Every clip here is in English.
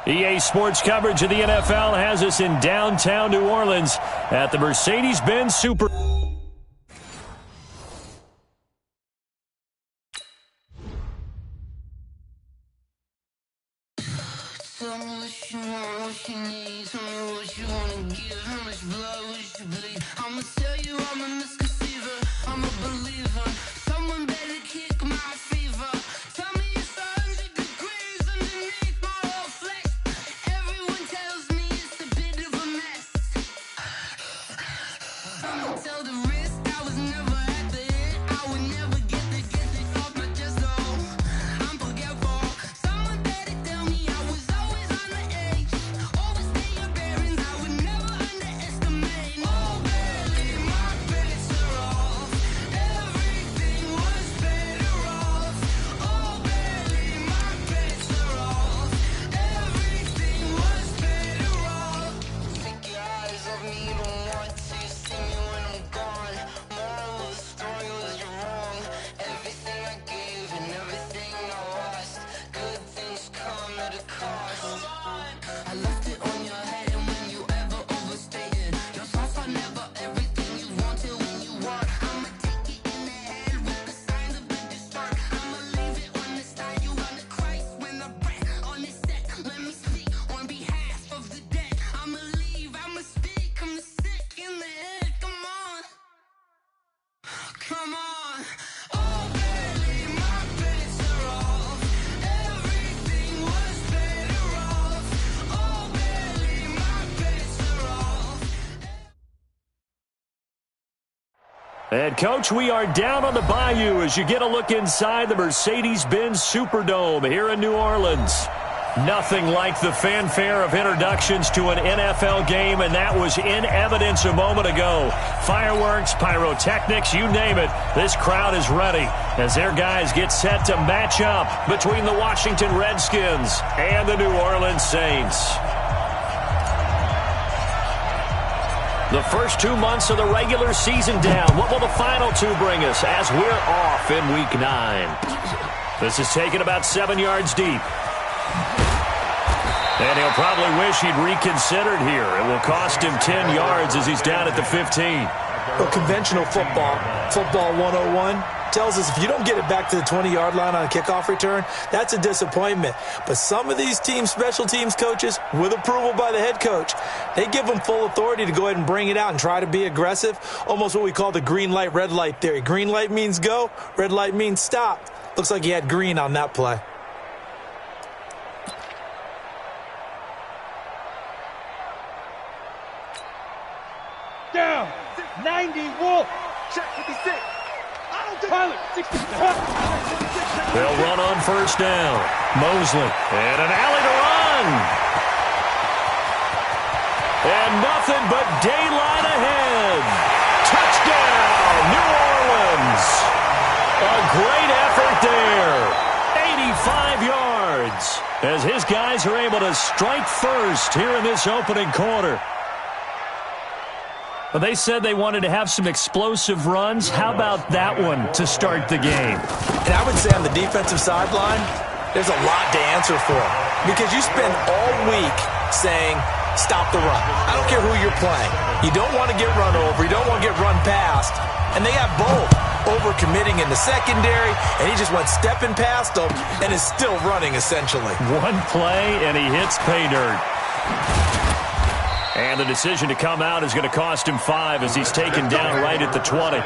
EA Sports coverage of the NFL has us in downtown New Orleans at the Mercedes-Benz Super. Tell me what you want, what you need. Tell me what you wanna give. How much blood would you bleed? I'ma tell you I'm a misconceiver. I'm a believer. Someone better kick my fever. Tell me it's 100 degrees underneath my whole flesh. Everyone tells me it's a bit of a mess. I'ma tell the risk I was never at the end. I would never get the off my chest. Oh, I'm forgetful. Someone better tell me I was always on the edge. Overstay your bearings, I would never underestimate. Oh, barely my bets are off. Everything was better off. Oh, barely my bets are off. Everything was better off. Take your eyes off me, you don't want to see me when I'm gone. Moral of the story was you're wrong. Everything I gave and everything I lost. Good things come at a cost. I left it on your head, and when you ever overstated, your thoughts are never everything you wanted when you want. I'ma take it in the head with the signs of a distort. I'ma leave it on the side. You run the Christ when the breath on this set. Let me speak on behalf of the dead. I'ma leave, I'ma speak. I'm the sick in the head. Come on, come on. Oh, barely my bets are off. Everything was better off. Oh, barely my bets are off. And, Coach, we are down on the bayou as you get a look inside the Mercedes-Benz Superdome here in New Orleans. Nothing like the fanfare of introductions to an NFL game, and that was in evidence a moment ago. Fireworks, pyrotechnics, you name it. This crowd is ready as their guys get set to match up between the Washington Redskins and the New Orleans Saints. The first 2 months of the regular season down. What will the final two bring us as we're off in Week 9? This is taken about 7 yards deep. And he'll probably wish he'd reconsidered here. It will cost him 10 yards as he's down at the 15. Well, conventional football 101, tells us if you don't get it back to the 20-yard line on a kickoff return, that's a disappointment. But some of these teams, special teams coaches, with approval by the head coach, they give them full authority to go ahead and bring it out and try to be aggressive, almost what we call the green light, red light theory. Green light means go, red light means stop. Looks like he had green on that play. Down, 90, Wolf, check 56. Pilot, 60. They'll run on first down. Mosley, and an alley to run. And nothing but daylight ahead. Touchdown, New Orleans. A great effort there. 85 yards as his guys are able to strike first here in this opening quarter. Well, they said they wanted to have some explosive runs. How about that one to start the game? And I would say on the defensive sideline, there's a lot to answer for. Because you spend all week saying, stop the run. I don't care who you're playing. You don't want to get run over. You don't want to get run past. And they have both. Over-committing in the secondary, and he just went stepping past them and is still running, essentially. One play, and he hits pay dirt. And the decision to come out is going to cost him 5 as he's taken down right at the 20.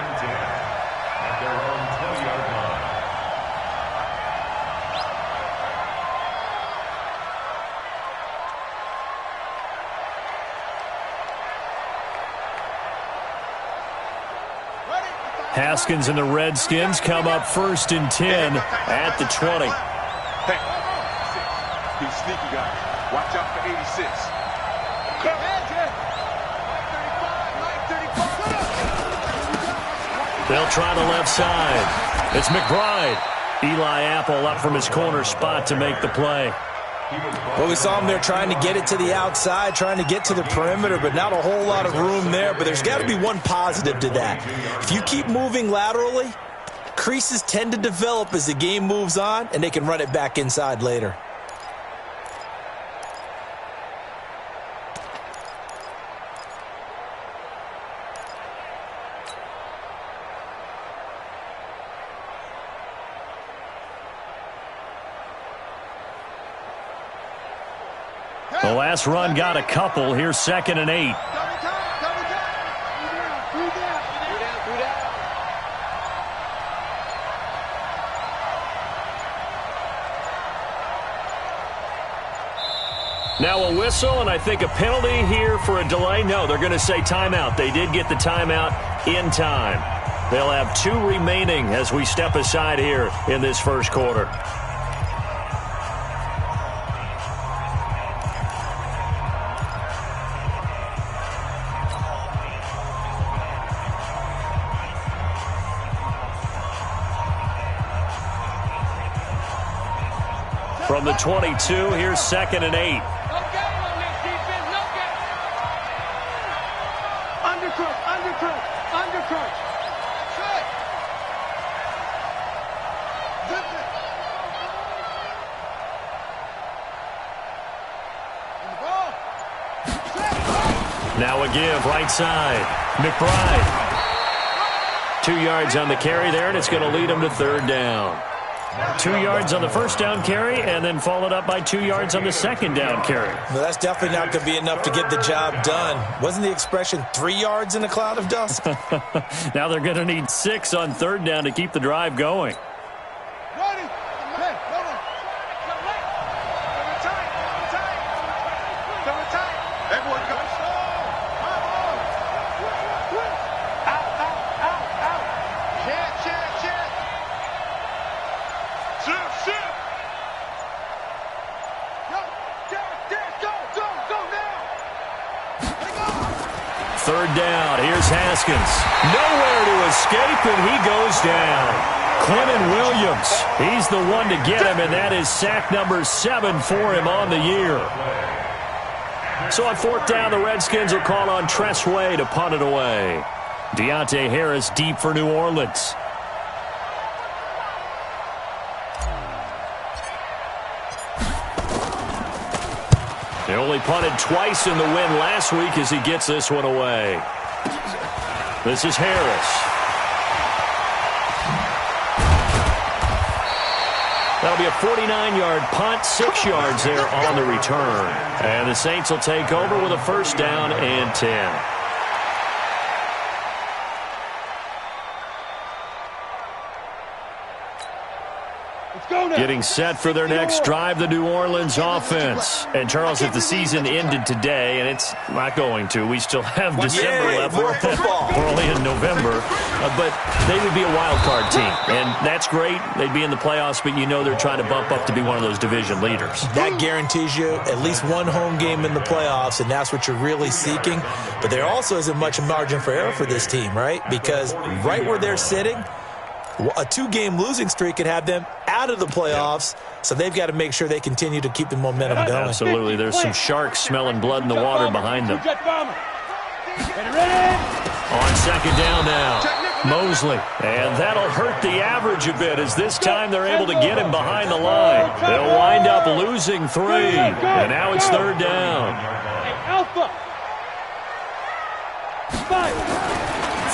Haskins and the Redskins come up first and 10 at the 20. Hey, he's sneaky guy. Watch out for 86. They'll try the left side. It's McBride. Eli Apple up from his corner spot to make the play. Well, we saw him there trying to get it to the outside, trying to get to the perimeter, but not a whole lot of room there. But there's got to be one positive to that. If you keep moving laterally, creases tend to develop as the game moves on, and they can run it back inside later. The last run got a couple. Here's 2nd and 8. Now a whistle, and I think a penalty here for a delay. No, they're going to say timeout. They did get the timeout in time. They'll have 2 remaining as we step aside here in this first quarter. From the 22, here's 2nd and 8. Now a give, right side. McBride. 2 yards on the carry there, and it's going to lead him to 3rd down. 2 yards on the first down carry, and then followed up by 2 yards on the second down carry. Well, that's definitely not going to be enough to get the job done. Wasn't the expression 3 yards in a cloud of dust? Now they're going to need 6 on 3rd down to keep the drive going. Third down, here's Haskins. Nowhere to escape, and he goes down. Quentin Williams, he's the one to get him, and that is sack number 7 for him on the year. So on 4th down, the Redskins will call on Tress Way to punt it away. Deontay Harris deep for New Orleans. He only punted twice in the win last week as he gets this one away. This is Harris. That'll be a 49-yard punt, 6 yards there on the return. And the Saints will take over with a 1st down and 10. Getting set for their next drive, the New Orleans offense. And, Charles, if the season ended today, and it's not going to, we still have December left. We're only in November. But they would be a wild card team. And that's great. They'd be in the playoffs, but you know they're trying to bump up to be one of those division leaders. That guarantees you at least one home game in the playoffs, and that's what you're really seeking. But there also isn't much margin for error for this team, right? Because right where they're sitting, a 2-game losing streak could have them out of the playoffs, so they've got to make sure they continue to keep the momentum going. Absolutely. There's some sharks smelling blood in the water behind them. On 2nd down now, Mosley. And that'll hurt the average a bit as this time they're able to get him behind the line. They'll wind up losing 3, and now it's 3rd down.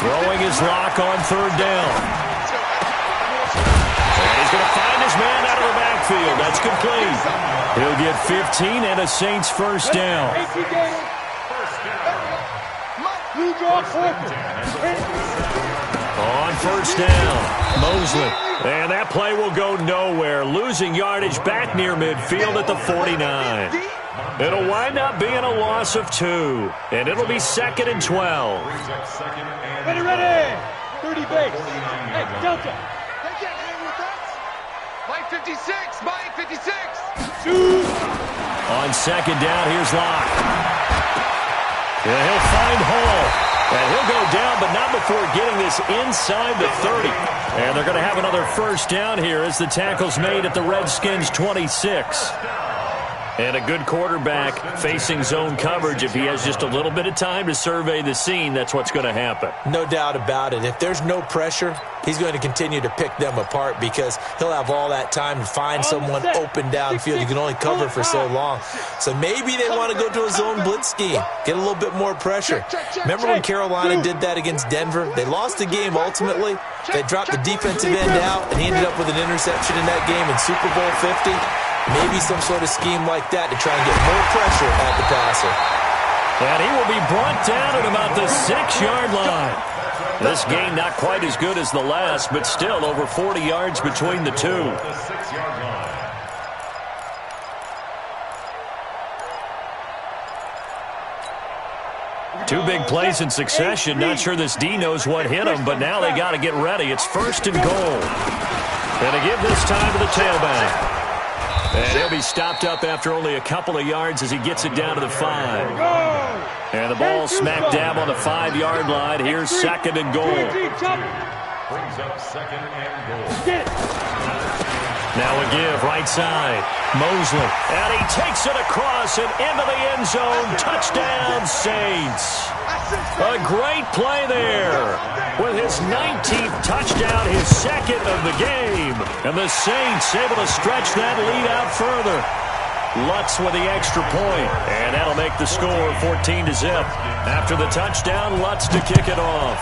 Throwing his lock on 3rd down. And he's going to find his man out of the backfield. That's complete. He'll get 15 and a Saints 1st down. On 1st down, Mosley. And that play will go nowhere. Losing yardage back near midfield at the 49. It'll wind up being a loss of 2. And it'll be 2nd and 12. Ready. 30 base. Hey, Delta. Mike 56. Mike 56. On 2nd down, here's Locke. Yeah, he'll find Hall. And he'll go down, but not before getting this inside the 30. And they're going to have another 1st down here as the tackle's made at the Redskins 26. And a good quarterback facing zone coverage. If he has just a little bit of time to survey the scene, that's what's going to happen. No doubt about it. If there's no pressure, he's going to continue to pick them apart because he'll have all that time to find someone open downfield. You can only cover for so long. So maybe they want to go to a zone blitz scheme, get a little bit more pressure. Remember when Carolina did that against Denver? They lost the game ultimately. They dropped the defensive end out, and he ended up with an interception in that game in Super Bowl 50. Maybe some sort of scheme like that to try and get more pressure at the passer. And he will be brought down at about the 6-yard line. This game not quite as good as the last, but still over 40 yards between the two. Two big plays in succession. Not sure this D knows what hit him, but now they got to get ready. It's 1st and goal. And to give this time to the tailback. And he'll be stopped up after only a couple of yards as he gets it down to the 5. And the ball smack dab on the 5-yard line. Here's 2nd and goal. Brings up 2nd and goal. Now a give, right side. Mosley. And he takes it across and into the end zone. Touchdown, Saints. A great play there. With his 19th touchdown, his 2nd of the game. And the Saints able to stretch that lead out further. Lutz with the extra point. And that'll make the score 14-0. After the touchdown, Lutz to kick it off.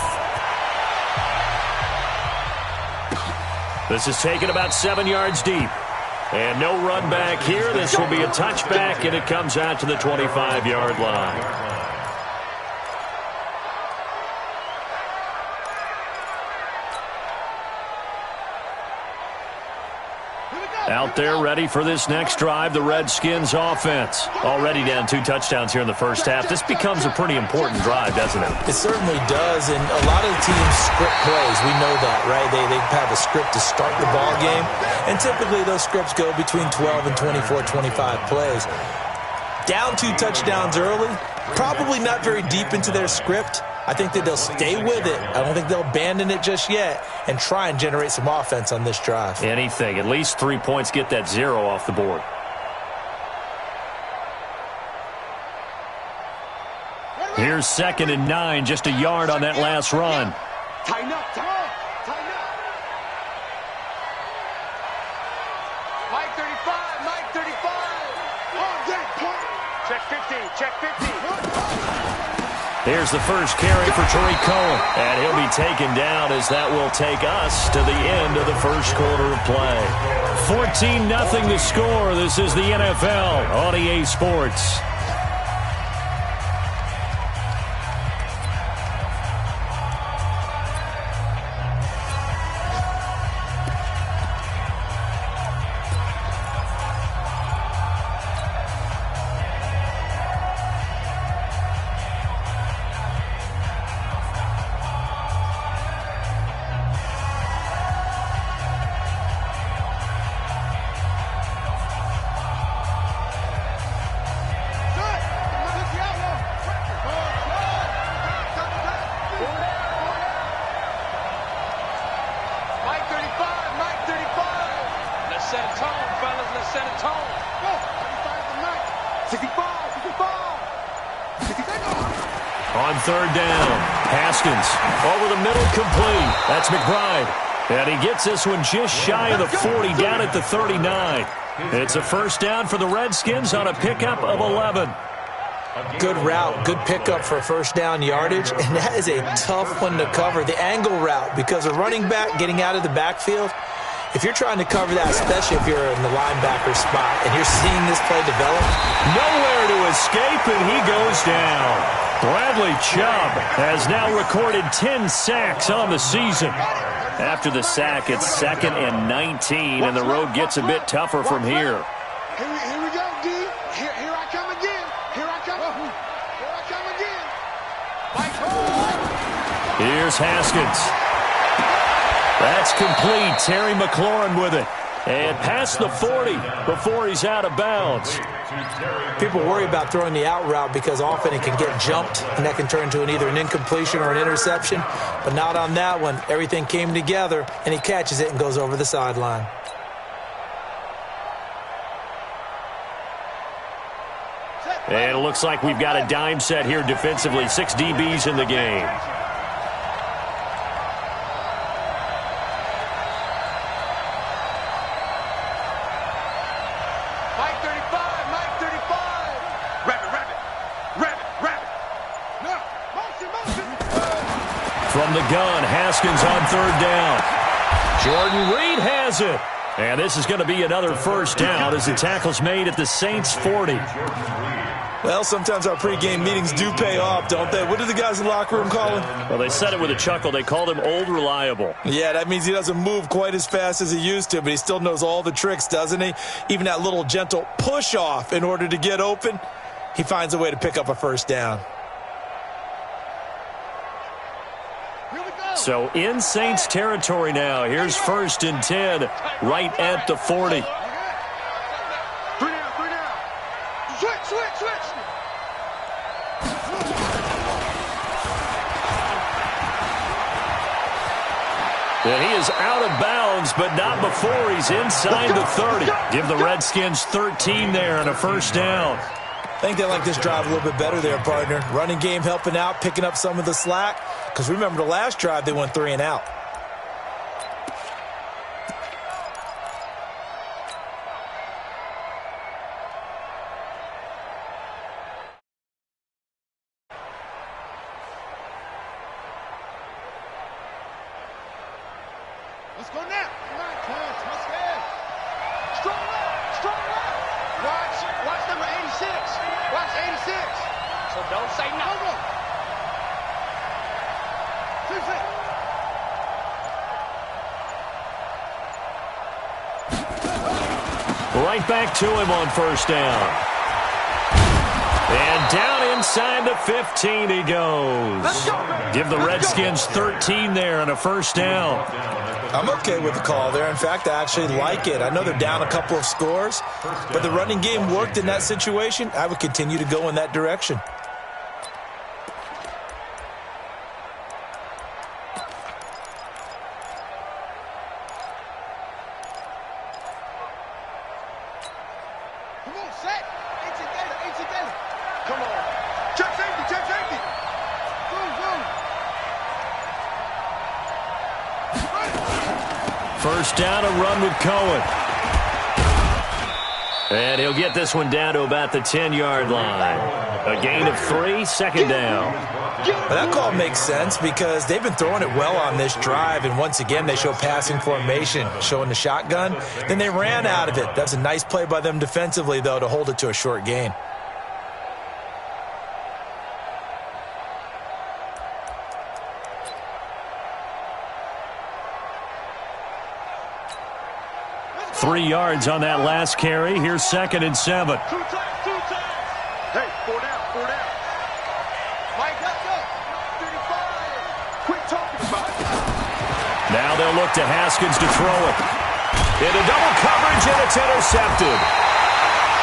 This is taken about 7 yards deep. And no run back here. This will be a touchback, and it comes out to the 25-yard line. Out there ready for this next drive, the Redskins offense. Already down 2 touchdowns here in the first half. This becomes a pretty important drive, doesn't it? It certainly does, and a lot of the teams script plays. We know that, right? They have a script to start the ball game, and typically those scripts go between 12 and 24, 25 plays. Down 2 touchdowns early, probably not very deep into their script. I think that they'll stay with it. I don't think they'll abandon it just yet and try and generate some offense on this drive. Anything. At least 3 points, get that 0 off the board. Here's 2nd and 9, just a yard on that last run. Tighten up, tighten up, tighten up. Mike 35, Mike 35. On deck, point. Check 50, check 50. Here's the first carry for Tariq Cohen. And he'll be taken down as that will take us to the end of the first quarter of play. 14-0 the score. This is the NFL on EA Sports. On 3rd down, Haskins over the middle, complete. That's McBride. And he gets this one just shy of the 40, down at the 39. It's a first down for the Redskins on a pickup of 11. Good route, good pickup for first down yardage, and that is a tough one to cover. The angle route, because a running back getting out of the backfield, if you're trying to cover that, especially if you're in the linebacker spot and you're seeing this play develop. Nowhere to escape, and he goes down. Bradley Chubb has now recorded 10 sacks on the season. After the sack, it's 2nd and 19, and the road gets a bit tougher from here. Here we go, D. Here I come again. Here I come. Here I come again. Here's Haskins. That's complete. Terry McLaurin with it. And past the 40 before he's out of bounds. People worry about throwing the out route because often it can get jumped, and that can turn into either an incompletion or an interception. But not on that one. Everything came together, and he catches it and goes over the sideline. And it looks like we've got a dime set here defensively. 6 DBs in the game. From the gun, Haskins on 3rd down. Jordan Reed has it. And this is going to be another first down as the tackle's made at the Saints' 40. Well, sometimes our pregame meetings do pay off, don't they? What do the guys in the locker room call him? Well, they said it with a chuckle. They called him Old Reliable. Yeah, that means he doesn't move quite as fast as he used to, but he still knows all the tricks, doesn't he? Even that little gentle push-off in order to get open, he finds a way to pick up a first down. So in Saints territory now. Here's 1st and 10, right at the 40. Switch. And he is out of bounds, but not before he's inside the 30. Give the Redskins 13 there and a first down. I think they like this drive a little bit better there, partner. Running game helping out, picking up some of the slack. Because remember the last drive, they went 3 and out. Let's go now. Let's go. Strong left. Watch number 86. Watch 86. So don't say no. Right back to him on first down. And down inside the 15 he goes. Give the Redskins 13 there and a first down. I'm okay with the call there. In fact, I actually like it. I know they're down a couple of scores, but the running game worked in that situation. I would continue to go in that direction. Come on, set. 18 Gator. Come on. Check safety. Boom. First down, a run with Cohen. And he'll get this one down to about the 10-yard line. A gain of 3, second down. But that call makes sense because they've been throwing it well on this drive, and once again they show passing formation, showing the shotgun. Then they ran out of it. That's a nice play by them defensively, though, to hold it to a short gain. Three yards on that last carry. Here's 2nd and 7. Two times. Hey, 4 down. Mike, let's go. 35. Quit talking about it. Now they'll look to Haskins to throw it. Into double coverage, and it's intercepted.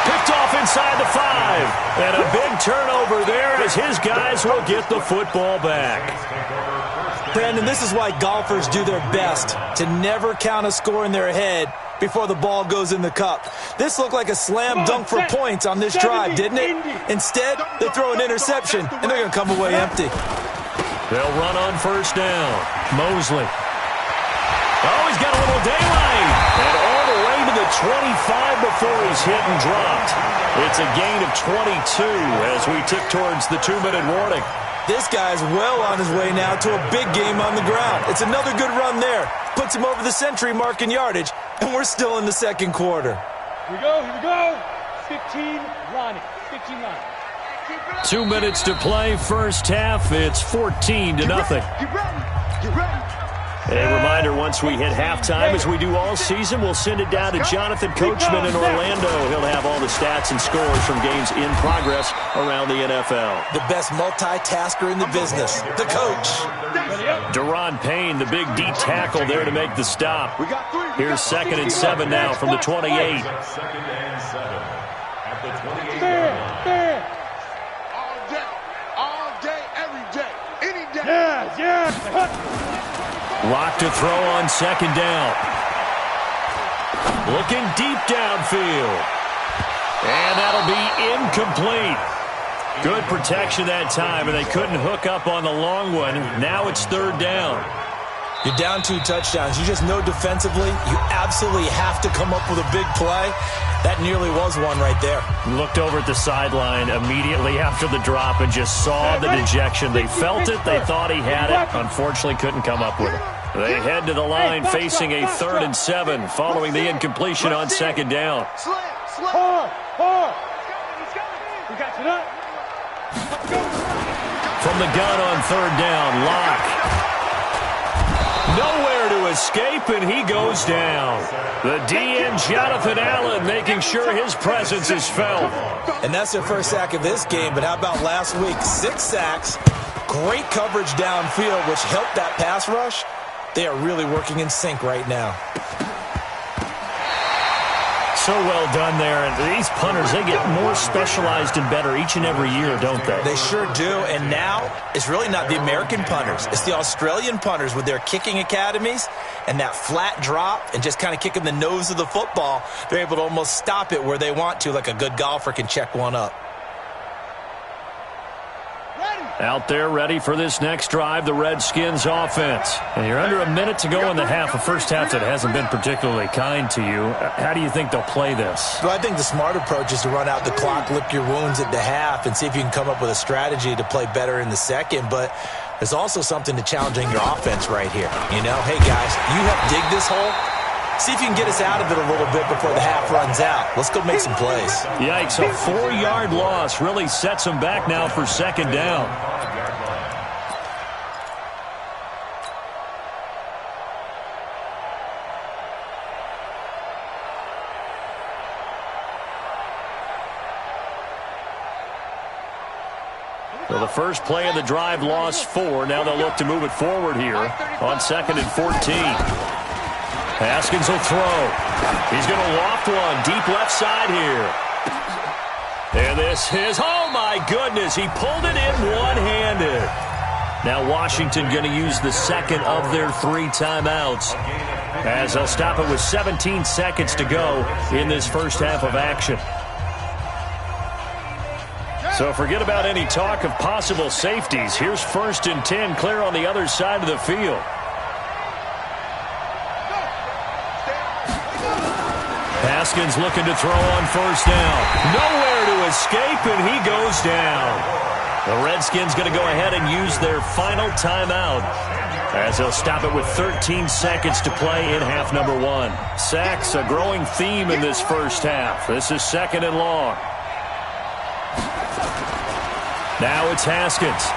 Picked off inside the 5. And a big turnover there as his guys will get the football back. Brandon, this is why golfers do their best to never count a score in their head before the ball goes in the cup. This looked like a slam dunk for points on this drive, didn't it? Instead, they throw an interception, and they're going to come away empty. They'll run on first down. Mosley. Oh, he's got a little daylight. And all the way to the 25 before he's hit and dropped. It's a gain of 22 as we tick towards the 2-minute warning. This guy's well on his way now to a big game on the ground. It's another good run there. Puts him over the century mark in yardage, and we're still in the second quarter. Here we go. 15 Ronnie. 2 minutes to play, first half. It's 14-0. Get ready. A reminder, once we hit halftime, as we do all season, we'll send it down to Jonathan Coachman in Orlando. He'll have all the stats and scores from games in progress around the NFL. The best multitasker in the business, the coach. Deron Payne, the big D tackle there to make the stop. Here's 2nd and 7 now from the 28. All day, every day, any day. Yeah. Lock to throw on 2nd down. Looking deep downfield. And that'll be incomplete. Good protection that time, and they couldn't hook up on the long one. Now it's 3rd down. You're down 2 touchdowns. You just know defensively you absolutely have to come up with a big play. That nearly was one right there. Looked over at the sideline immediately after the drop and just saw the dejection. They felt it. They thought he had it. Unfortunately, couldn't come up with it. They head to the line facing a 3rd and 7 following the incompletion on 2nd down. Hard. We got you up. From the gun on 3rd down, Locke. Nowhere to escape, and he goes down. The DN, Jonathan Allen, making sure his presence is felt. And that's their first sack of this game, but how about last week? 6 sacks, great coverage downfield, which helped that pass rush. They are really working in sync right now. So well done there. And these punters, they get more specialized and better each and every year, don't they? They sure do. And now it's really not the American punters. It's the Australian punters with their kicking academies and that flat drop and just kind of kicking the nose of the football. They're able to almost stop it where they want to, like a good golfer can check one up. Out there ready for this next drive, the Redskins offense. And you're under a minute to go in the half, a first half that hasn't been particularly kind to you. How do you think they'll play this? Well, I think the smart approach is to run out the clock, lick your wounds at the half, and see if you can come up with a strategy to play better in the second. But there's also something to challenging your offense right here. You know, hey, guys, you help dig this hole. See if you can get us out of it a little bit before the half runs out. Let's go make some plays. Yikes, a 4-yard loss really sets them back now for 2nd down. So the first play of the drive lost 4. Now they'll look to move it forward here on 2nd and 14. Haskins will throw. He's going to loft one deep left side here. And this is, oh my goodness, he pulled it in one-handed. Now Washington going to use the second of their 3 timeouts as they'll stop it with 17 seconds to go in this first half of action. So forget about any talk of possible safeties. Here's 1st and 10 clear on the other side of the field. Haskins looking to throw on 1st down. Nowhere to escape, and he goes down. The Redskins going to go ahead and use their final timeout as they'll stop it with 13 seconds to play in half number 1. Sacks, a growing theme in this first half. This is 2nd and long. Now it's Haskins.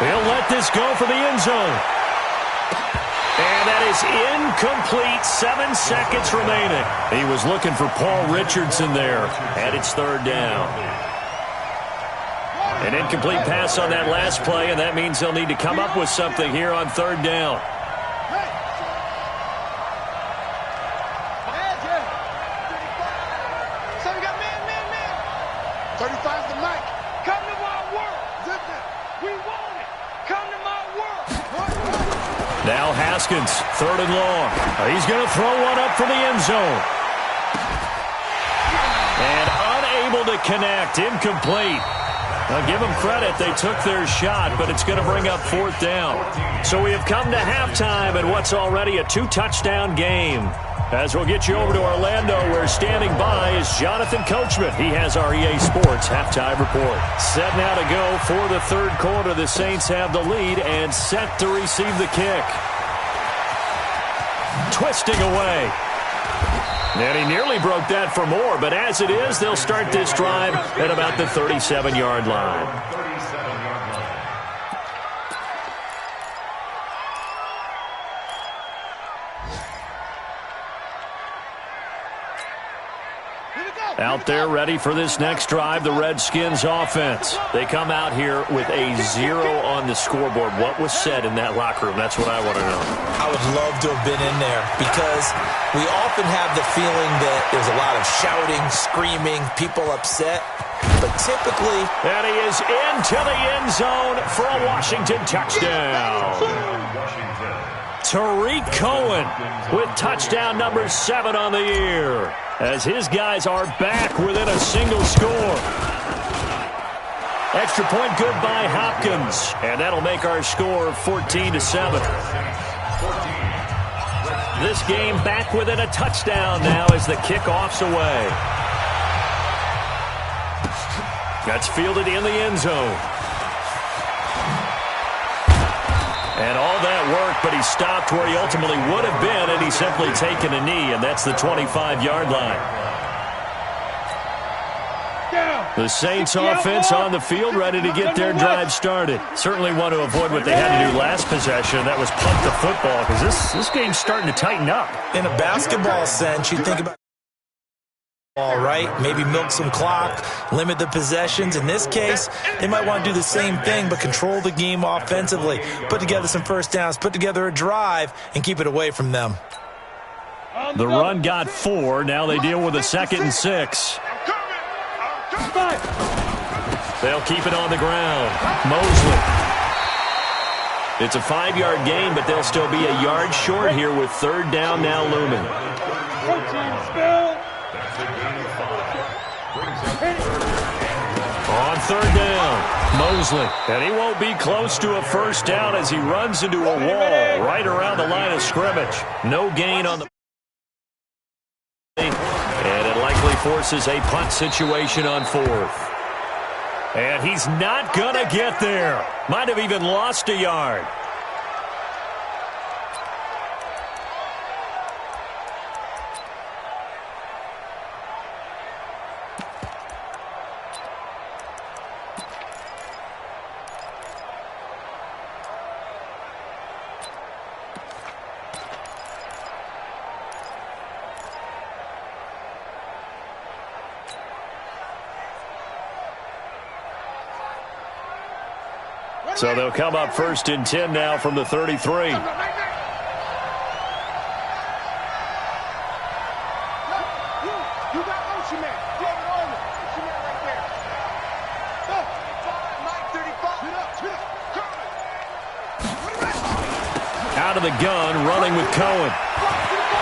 He'll let this go for the end zone. And that is incomplete. 7 seconds remaining. He was looking for Paul Richardson there. And it's 3rd down. An incomplete pass on that last play, and that means they'll need to come up with something here on 3rd down. So we got man. 35's the mic. Come to my world. We want it. Come to my world. Now Haskins, 3rd and long. He's going to throw one up for the end zone. And unable to connect, incomplete. Now give them credit, they took their shot, but it's going to bring up 4th down. So we have come to halftime in what's already a 2-touchdown game. As we'll get you over to Orlando, where standing by is Jonathan Coachman. He has our EA Sports halftime report. Set now to go for the 3rd quarter. The Saints have the lead and set to receive the kick. Twisting away. And he nearly broke that for more, but as it is, they'll start this drive at about the 37-yard line. Out there ready for this next drive, the Redskins offense. They come out here with a 0 on the scoreboard. What was said in that locker room? That's what I want to know. I would love to have been in there because we often have the feeling that there's a lot of shouting, screaming, people upset. But typically... And he is into the end zone for a Washington touchdown. Tariq Cohen with touchdown number 7 on the year, as his guys are back within a single score. Extra point good by Hopkins, and that'll make our score 14-7. This game back within a touchdown now as the kickoff's away. That's fielded in the end zone. And all that work but he stopped where he ultimately would have been, and he's simply taken a knee, and that's the 25-yard line. The Saints offense on the field, ready to get their drive started. Certainly want to avoid what they had to do last possession. That was punt the football, because this game's starting to tighten up. In a basketball sense, you think about all right, maybe milk some clock, limit the possessions. In this case, they might want to do the same thing, but control the game offensively. Put together some first downs, put together a drive, and keep it away from them. The run got 4. Now they deal with a 2nd and 6. They'll keep it on the ground. Mosley. It's a 5-yard gain, but they'll still be a yard short here with 3rd down now looming. On 3rd down, Mosley. And he won't be close to a first down as he runs into a wall right around the line of scrimmage. No gain on the... And it likely forces a punt situation on 4th. And he's not going to get there. Might have even lost a yard. So they'll come up 1st and 10 now from the 33. You got Ocean Man. Ocean Man right there. Go. 35, Out of the gun, running with Cohen.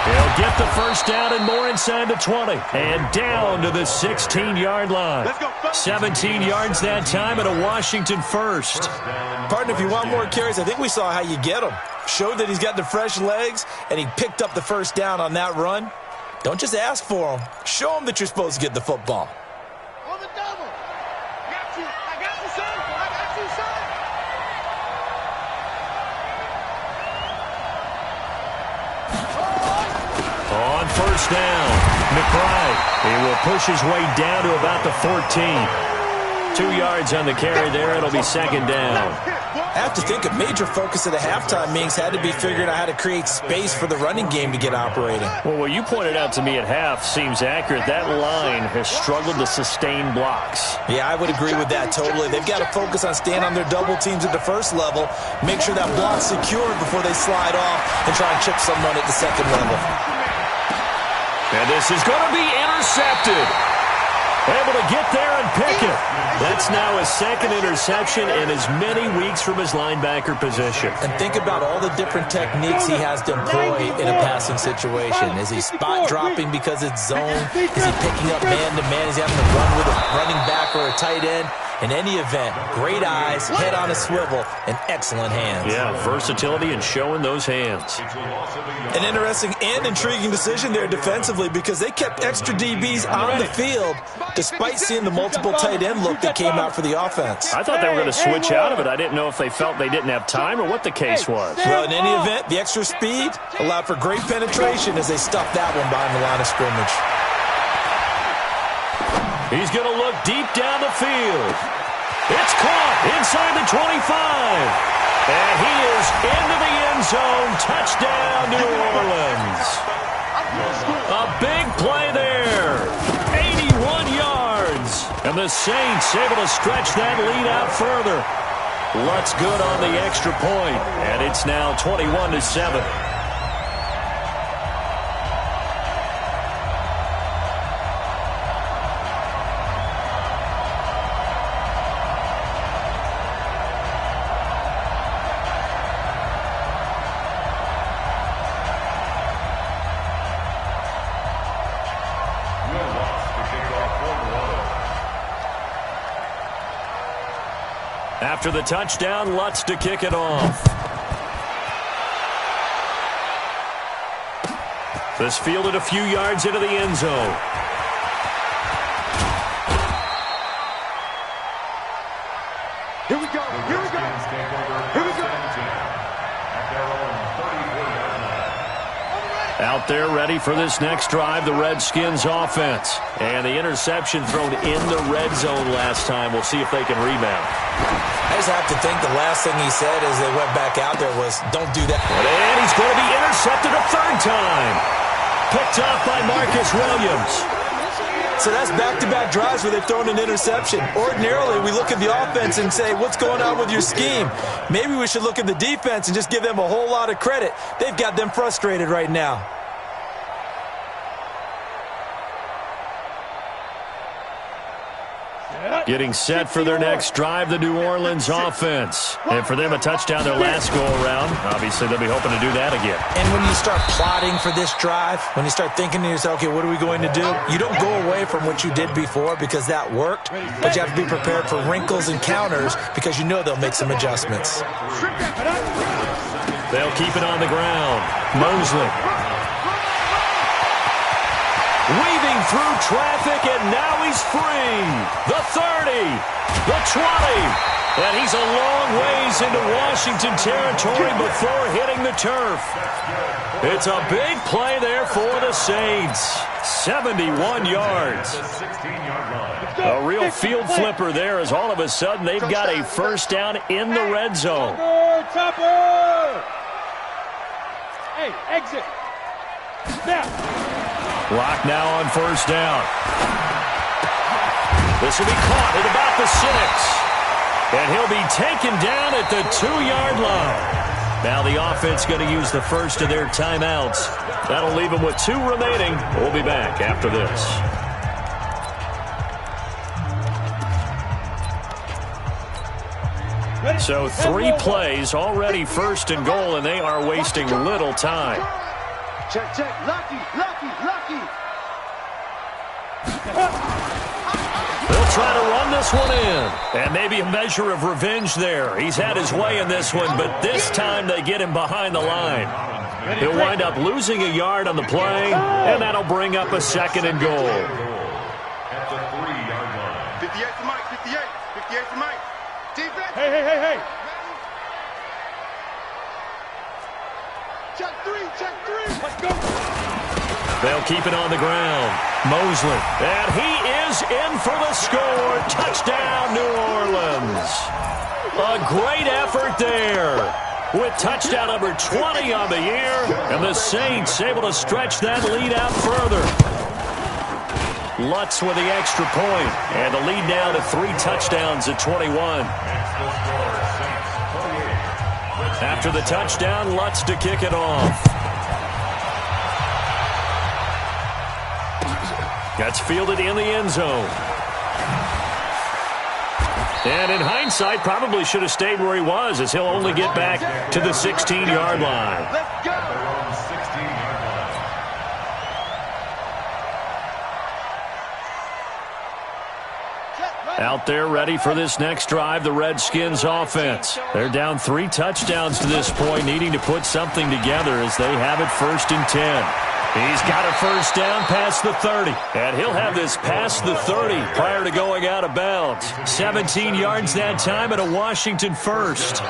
He'll get the first down and more inside the 20. And down to the 16-yard line. 17 yards that time and a Washington first. Partner, if you want more carries, I think we saw how you get them. Showed that he's got the fresh legs, and he picked up the first down on that run. Don't just ask for them. Show them that you're supposed to get the football. on the double. Got you. I got you, son. I got you, son. On first down, McBride. He will push his way down to about the 14. 2 yards on the carry there. It'll be second down. I have to think a major focus of the halftime meetings had to be figuring out how to create space for the running game to get operating. Well, what you pointed out to me at half seems accurate. That line has struggled to sustain blocks. Yeah, I would agree with that totally. They've got to focus on staying on their double teams at the first level, make sure that block's secured before they slide off and try and chip someone at the second level. And this is going to be intercepted. Able to get there and pick it. That's now his second interception in as many weeks from his linebacker position. And think about all the different techniques he has to employ in a passing situation. Is he spot dropping because it's zone? Is he picking up man-to-man? Is he having to run with a running back or a tight end? In any event, great eyes, head on a swivel, and excellent hands. Yeah, versatility and showing those hands. An interesting and intriguing decision there defensively because they kept extra DBs on the field despite seeing the multiple tight end look that came out for the offense. I thought they were going to switch out of it. I didn't know if they felt they didn't have time or what the case was. Well, in any event, the extra speed allowed for great penetration as they stuffed that one behind the line of scrimmage. He's going to look deep down the field. It's caught inside the 25. And he is into the end zone. Touchdown, New Orleans. A big play there. 81 yards. And the Saints able to stretch that lead out further. Lutz good on the extra point. And it's now 21-7. After the touchdown, Lutz to kick it off. This fielded a few yards into the end zone. Here we go. Here we go. Here we go. Out there ready for this next drive, the Redskins offense. And the interception thrown in the red zone last time. We'll see if they can rebound. I just have to think the last thing he said as they went back out there was, don't do that. And he's going to be intercepted a third time. Picked off by Marcus Williams. So that's back-to-back drives where they've thrown an interception. Ordinarily, we look at the offense and say, what's going on with your scheme? Maybe we should look at the defense and just give them a whole lot of credit. They've got them frustrated right now. Getting set for their next drive, the New Orleans offense. And for them, a touchdown their last go-around. Obviously, they'll be hoping to do that again. And when you start plotting for this drive, when you start thinking to yourself, okay, what are we going to do? You don't go away from what you did before because that worked, but you have to be prepared for wrinkles and counters because you know they'll make some adjustments. They'll keep it on the ground. Mosley. Weaving through traffic, and now he's free. The 30, the 20, and he's a long ways into Washington territory before hitting the turf. It's a big play there for the Saints. 71 yards. A real field flipper there as all of a sudden they've got a first down in the red zone. Topper! Hey, exit. Now. Clock now on first down. This will be caught at about the 6. And he'll be taken down at the 2-yard line. Now the offense going to use the first of their timeouts. That'll leave them with 2 remaining. We'll be back after this. So 3 plays, already first and goal, and they are wasting little time. Check, check. Lucky, lucky, lucky. They'll try to run this one in. And maybe a measure of revenge there. He's had his way in this one, but this time they get him behind the line. He'll wind up losing a yard on the play, and that'll bring up a second and goal. At the 3-yard line. 58 for Mike, 58. 58 for Mike. Defense. Hey. Check 3, check 3. Let's go. They'll keep it on the ground. Mosley. And he is in for the score. Touchdown, New Orleans. A great effort there. With touchdown number 20 on the year. And the Saints able to stretch that lead out further. Lutz with the extra point. And the lead now to 3 touchdowns at 21. After the touchdown, Lutz to kick it off. Gets fielded in the end zone. And in hindsight, probably should have stayed where he was, as he'll only get back to the 16-yard line. Let's go. Out there ready for this next drive, the Redskins offense. They're down 3 touchdowns to this point, needing to put something together as they have it 1st and 10. He's got a first down past the 30. And he'll have this past the 30 prior to going out of bounds. 17 yards that time and a Washington first.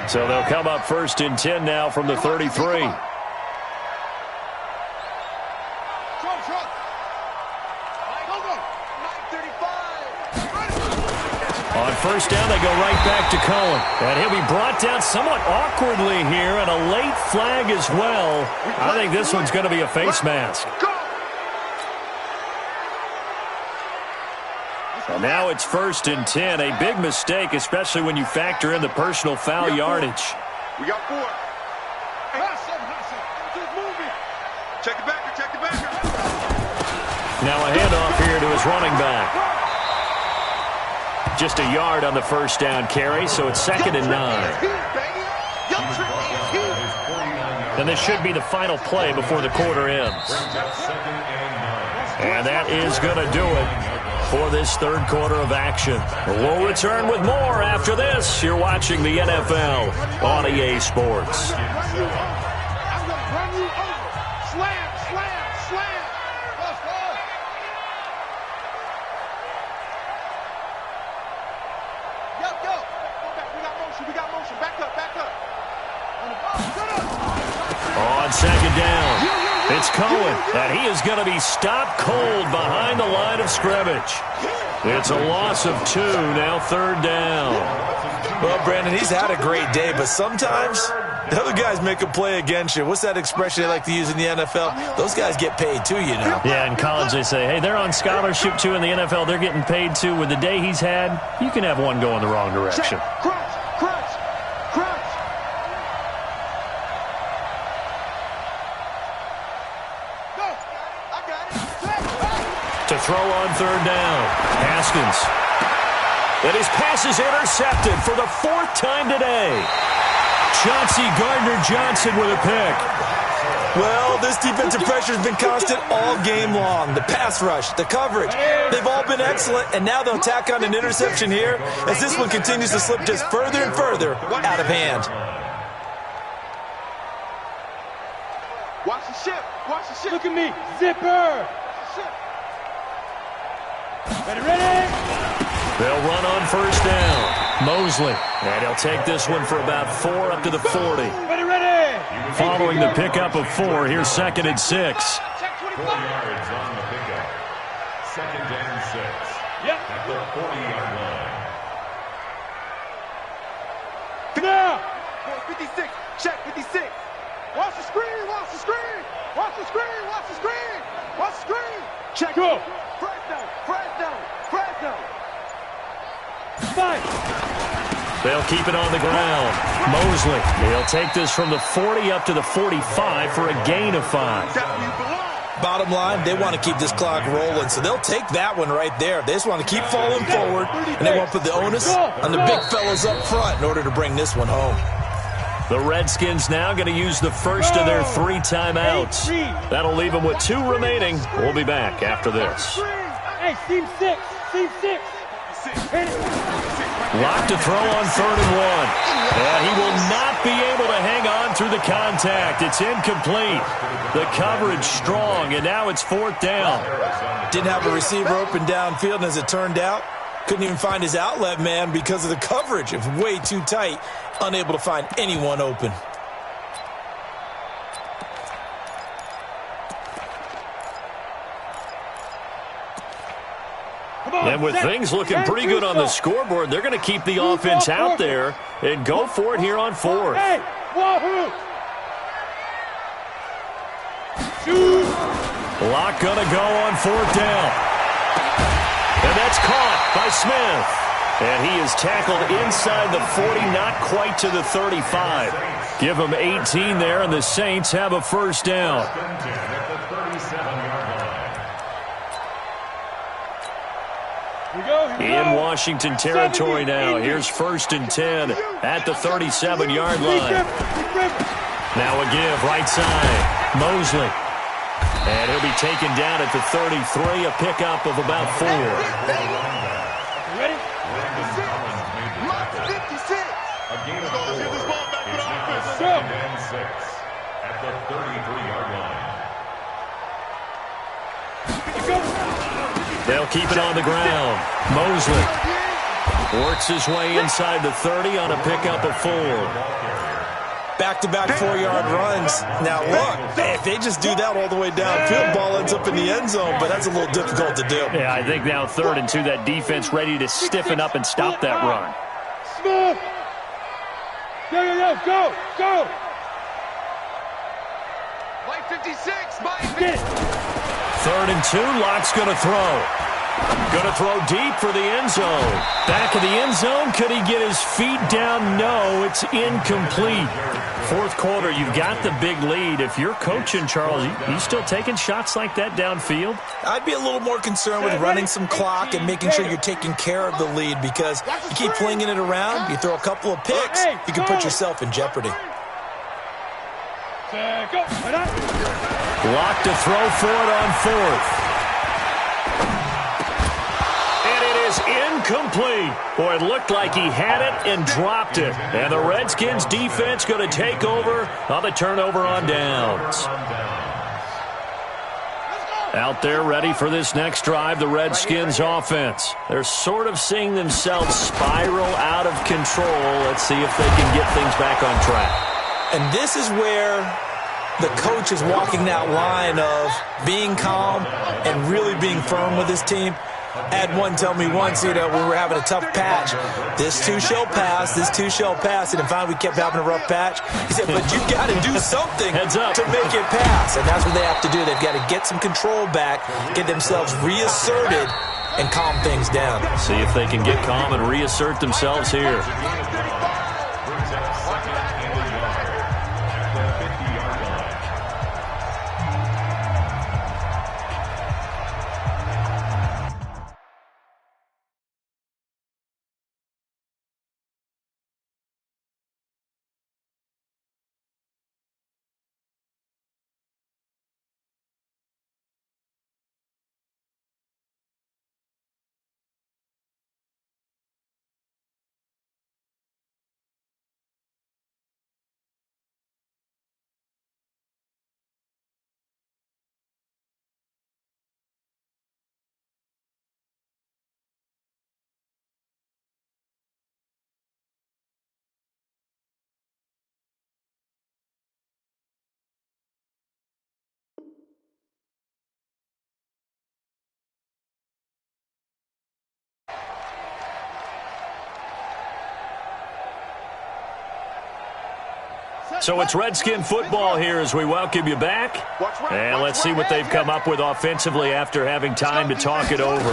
So they'll come up 1st and 10 now from the 33. On first down, they go right back to Cohen. And he'll be brought down somewhat awkwardly here, and a late flag as well. I think this one's going to be a face mask. And now it's 1st and 10. A big mistake, especially when you factor in the personal foul yardage. We got 4. Check the backer, check the backer. Now a handoff here to his running back. Just a yard on the first down carry, so it's 2nd and 9. And this should be the final play before the quarter ends. And that is going to do it for this 3rd quarter of action. We'll return with more after this. You're watching the NFL on EA Sports. On 2nd down. It's Cohen, and he is going to be stopped cold behind the line of scrimmage. It's a loss of 2, now 3rd down. Well, Brandon, he's had a great day, but sometimes the other guys make a play against you. What's that expression they like to use in the NFL? Those guys get paid too, you know. Yeah, in college they say, hey, they're on scholarship too. In the NFL, they're getting paid too. With the day he's had, you can have one going the wrong direction. Crunch, crunch, crunch. Go. I got it. To throw on 3rd down, Haskins. And his pass is intercepted for the 4th time today. Chauncey Gardner-Johnson with a pick. Well, this defensive pressure has been constant all game long. The pass rush, the coverage, they've all been excellent, and now they'll tack on an interception here as this one continues to slip just further and further out of hand. Watch the ship. Watch the ship. Look at me. Zipper. Ready? They'll run on 1st down. Mosley. And he'll take this one for about 4 up to the 40. Ready. Following the pickup of 4, here's 2nd and 6. Check 4 yards on the pickup. 2nd and 6. Yep. At the 40-yard line. Now. 56. Check 56. Watch the screen. Watch the screen. Watch the screen. Watch the screen. Watch the screen. Check. Go. Fresno. Fresno. Fresno. 5. They'll keep it on the ground. Mosley. He'll take this from the 40 up to the 45 for a gain of 5. Bottom line, they want to keep this clock rolling, so they'll take that one right there. They just want to keep falling forward, and they want to put the onus on the big fellas up front in order to bring this one home. The Redskins now going to use the first of their 3 timeouts. That'll leave them with 2 remaining. We'll be back after this. Hey, team 6. Team 6. Hit it. Lock to throw on 3rd and 1. And he will not be able to hang on through the contact. It's incomplete. The coverage strong, and now it's 4th down. Didn't have a receiver open downfield, and as it turned out, couldn't even find his outlet man because of the coverage. It was way too tight, unable to find anyone open. And with things looking pretty good on the scoreboard, they're going to keep the offense out there and go for it here on 4th. Hey, wahoo! Shoot! Lock going to go on 4th down. And that's caught by Smith. And he is tackled inside the 40, not quite to the 35. Give him 18 there, and the Saints have a 1st down. In Washington territory now. Here's 1st and 10 at the 37-yard line. Now a give right side. Mosley. And he'll be taken down at the 33, a pickup of about 4. Ready? 56. Again, let's get this ball back to the offense. 2nd and 6 at the 33-yard line. They'll keep it on the ground. Mosley works his way inside the 30 on a pickup of 4. Back-to-back 4-yard runs. Now, look, if they just do that all the way downfield, ball ends up in the end zone, but that's a little difficult to do. Yeah, I think now 3rd and 2, that defense ready to stiffen up and stop that run. Smith! Go! 56. Get it! 3rd and 2, Lock's going to throw. Going to throw deep for the end zone. Back of the end zone, could he get his feet down? No, it's incomplete. 4th quarter, you've got the big lead. If you're coaching, Charles, you still taking shots like that downfield? I'd be a little more concerned with running some clock and making sure you're taking care of the lead, because you keep flinging it around, you throw a couple of picks, you can put yourself in jeopardy. Go! Lock to throw for it on 4th. And it is incomplete. Boy, it looked like he had it and dropped it. And the Redskins defense going to take over on the turnover on downs. Out there ready for this next drive, the Redskins offense. They're sort of seeing themselves spiral out of control. Let's see if they can get things back on track. And this is where the coach is walking that line of being calm and really being firm with his team. I had one tell me once, when we were having a tough patch, this too shall pass, this too shall pass, and finally we kept having a rough patch. He said, but you got to do something to make it pass, and that's what they have to do. They've got to get some control back, get themselves reasserted, and calm things down. See if they can get calm and reassert themselves here. So it's Redskin football here as we welcome you back. And let's see what they've come up with offensively after having time to talk it over.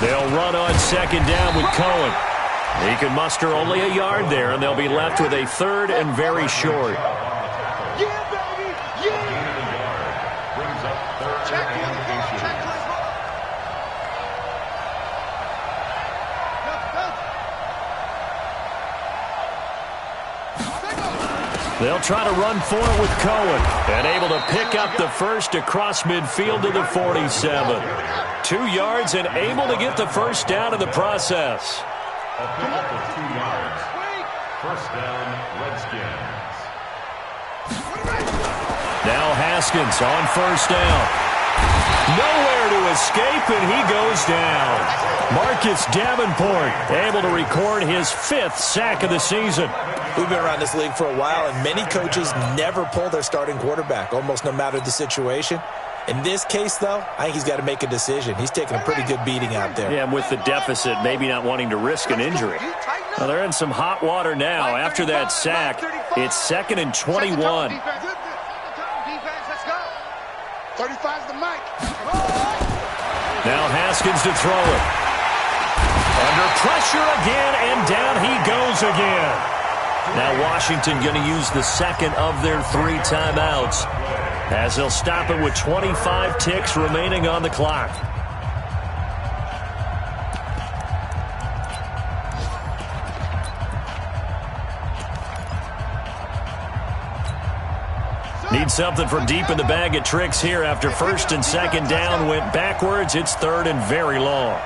They'll run on second down with Cohen. He can muster only a yard there, and they'll be left with a third and very short. They'll try to run for it with Cohen, and able to pick up the first across midfield to the 47. 2 yards and able to get the first down in the process. A pickup of 2 yards. First down, Redskins. Now Haskins on first down. Nowhere to escape, and he goes down. Marcus Davenport able to record his 5th sack of the season. We've been around this league for a while, and many coaches never pull their starting quarterback, almost no matter the situation. In this case, though, I think he's got to make a decision. He's taking a pretty good beating out there. Yeah, and with the deficit, maybe not wanting to risk an injury. Well, they're in some hot water now. After that sack, it's 2nd and 21. 35's the mic. Now Haskins to throw it. Under pressure again, and down he goes again. Now Washington going to use the second of their 3 timeouts, as they'll stop it with 25 ticks remaining on the clock. Need something from deep in the bag of tricks here after first and second down went backwards. It's 3rd and very long.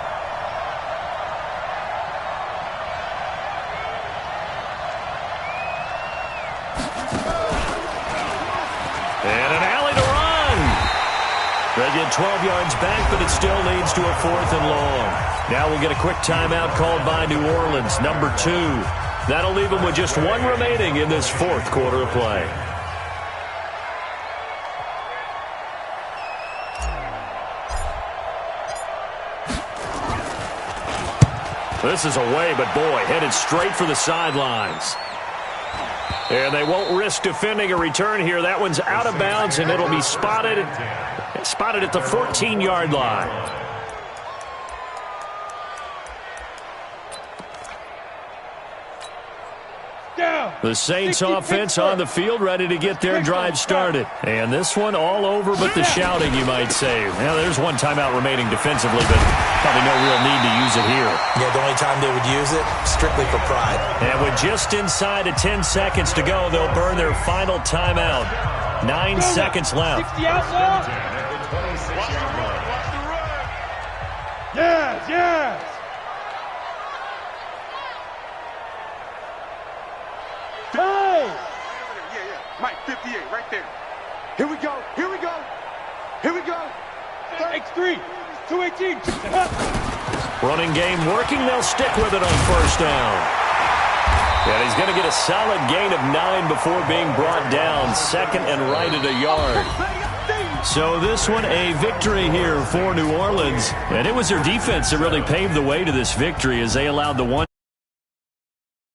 And an alley to run. They get 12 yards back, but it still leads to a 4th and long. Now we'll get a quick timeout called by New Orleans, number 2. That'll leave them with just 1 remaining in this 4th quarter of play. This is away, but boy, headed straight for the sidelines. And they won't risk defending a return here. That one's out of bounds, and it'll be spotted at the 14-yard line. The Saints offense on the field, ready to get their drive started. And this one all over but the shouting, you might say. Now, there's 1 timeout remaining defensively, but probably no real need to use it here. Yeah, the only time they would use it, strictly for pride. And with just inside of 10 seconds to go, they'll burn their final timeout. 9 seconds left. Yes, yes. Time. Yeah. Mike, 58, right there. Here we go. Here we go. Here we go. X3, 218. Running game working. They'll stick with it on first down. And he's going to get a solid gain of 9 before being brought down. Second and right at a yard. So this one, a victory here for New Orleans. And it was their defense that really paved the way to this victory as they allowed the one